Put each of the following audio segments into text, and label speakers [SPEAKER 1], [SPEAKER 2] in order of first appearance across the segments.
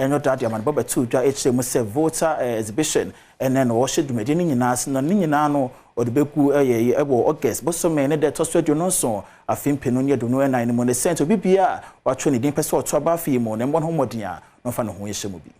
[SPEAKER 1] enyo dade amane baba tu dwa echemu se voter exhibition ene no wo hwedumedi ni nyina ase no ni nyina no odebeku eye ebo August bosome ne de tosodio no so afimpenu ne do no enan mo ne sent obibia watwe ne din pese oto aba afi mo ne mbon homoden a no fa no ho yehemu bi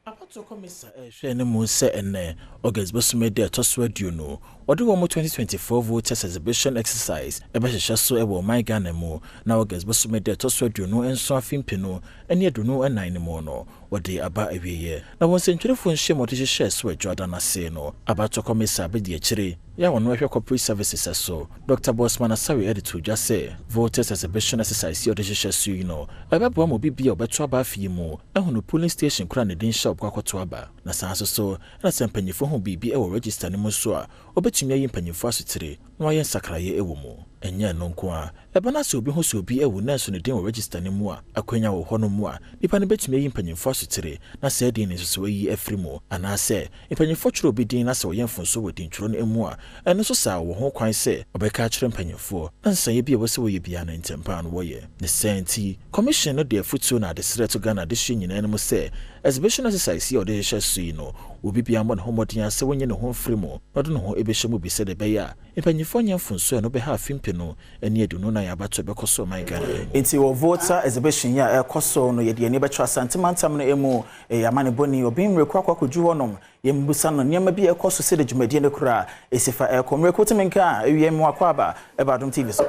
[SPEAKER 1] apato komisa hwe ne mu se ene August bosome de tosodio no ode wo mo 2024 voters exhibition exercise ebe hwehwe so ebo my Ghana mu na August bosome de tosodio no enso afimpenu ene do no enan mo no wode aba awiye na won sentwerefo nhye mo de hwehwe so adwada na se no abato komisa be de akire ya wono hwehwe corporate services so Dr. Bosman Asawi editor just say voters exhibition exercise yo de hwehwe so you know ababo mo bibia obeto aba afi mu ehunu polling station kura ne din shop kwakoto aba na sanso so na sempanyifo ho bibi e wo register ne mu so a obetumi ayi mpanyifo asotire na waye sakraye ewo mu enye no nko a eba na se obi ho se obi ewo na so ne din wo register ne mu a akwanya wo ho no mu a nipa ne betumi ayi mpanyifo asotire na se din ne so ayi afri mu ana se mpanyifo tworo obi din na se wo yemfonso wo din tworo no emu a eno so sa wo ho kwan se obeka kyere mpanyifo na nsaye bi e wo se wo ye bia na ntempa no wo ye ne senti commission no de afutu na de sreto Ghana de hwe nyina no se exhibition exercise yo de hwe so yi no obi bia mo ne homoden ase wonye ne ho mfiri mu no de ne ho ebehye mu bi se de be ya mpanyifo nyemfonso no be ha afimpe no eni adunu na ya bato be koso my Ghana enti wo voter exhibition ya ekoso no ye de ani betwa santimantam no emu amane boni obi mreku akwakoju honom yembusa no niam bi ekoso se de dwumadie ne kura esifa ekomreku timenka ewie mu akwaba ebadom TV so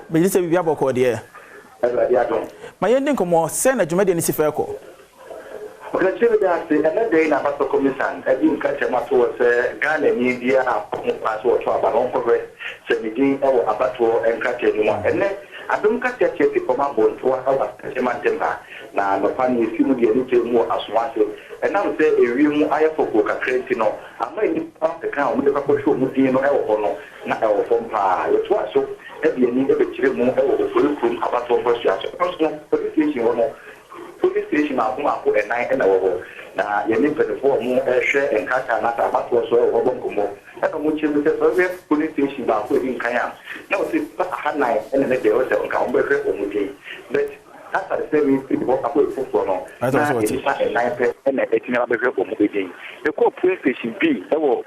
[SPEAKER 1] be se bibia boko de ma yende nkomo se na dwumadie ne sifa eko
[SPEAKER 2] Okachiri da se ene dey na baso commission ebi nka chema to se Ghana ni dia aso oto aba no nkore se bidin ewo abato enka chenu ene adum ka cheche ti koma bonto aba chema temba na no pani fimu dia ni temu aswase ena no se ewi mu ayefoko kakrenti no ama ni pa ka mu de ka ko show mu din no ewo hono na ewo pompa yeto aso ebi ni ebe chire mu ewo ofurukun abato mposu aso no police hono police station ako enai na wo na yeni pedefo mu ehwe enkaka na tabato so wo bonkomo eno mu chiri se so we police station ba ko din kan na o se hanai ene ne de o se nka o behwe o mu din but after the same people ako ifofo no na enai pe ene etina behwe o mu din e ko police station B e wo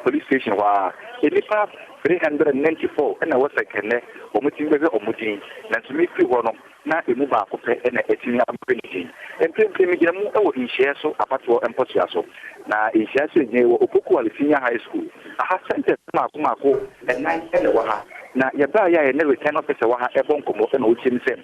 [SPEAKER 2] police station wa elipa 394 ena wo sekene o mu tin behwe o mu din na tumi fi ho no na emu ba ko pe na etini abreniti empem mi gina mu e wo nhye so apato emposia so na nhye so nye wo opoku ali senior high school aha center mako enai ene wo ha na ye ba ya ne return officer wo ha e bonkomo e na o chim sem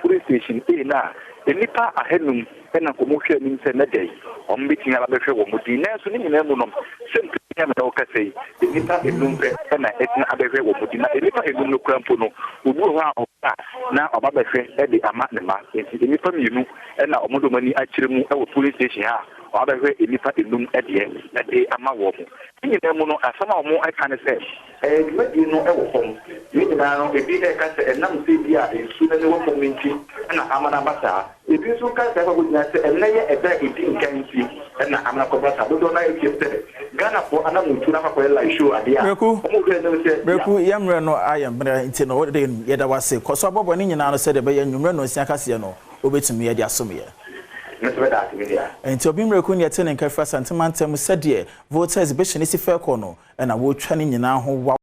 [SPEAKER 2] police station e na enipa ahenum e na komo hwe nim se na dai o mbiti na ba hwe wo mudi na so ni nyina mu no sem ya me o kasei enipa enum pe na etina abehwe wo mudi na enipa enum no krampo no obu ho a na obabehwe e de ama ne ma enipa mienu na omodomani akire mu e wo police station ha obabehwe enipa enum e de ama wo mu nyina mu no asama wo mu aka ne se dwadi no e wo fom nyina no ebi e ka se enam se bi a ensu na ne wo community na amana basa ebi so ka se ba go nyina se enye eda edi nkanti na amana ko basa do na e se Ghana for anamutu na kwa la show adia
[SPEAKER 1] Beku yamre no ayamre nti no de yeda wase koso abobo ni nyina no se de be yanwumre no sia kase no obetumi ye de asomye nti obi mreku ne yete ne nkafa santimantem se de voter exhibition isi fe ko no na wo twa ni nyina ho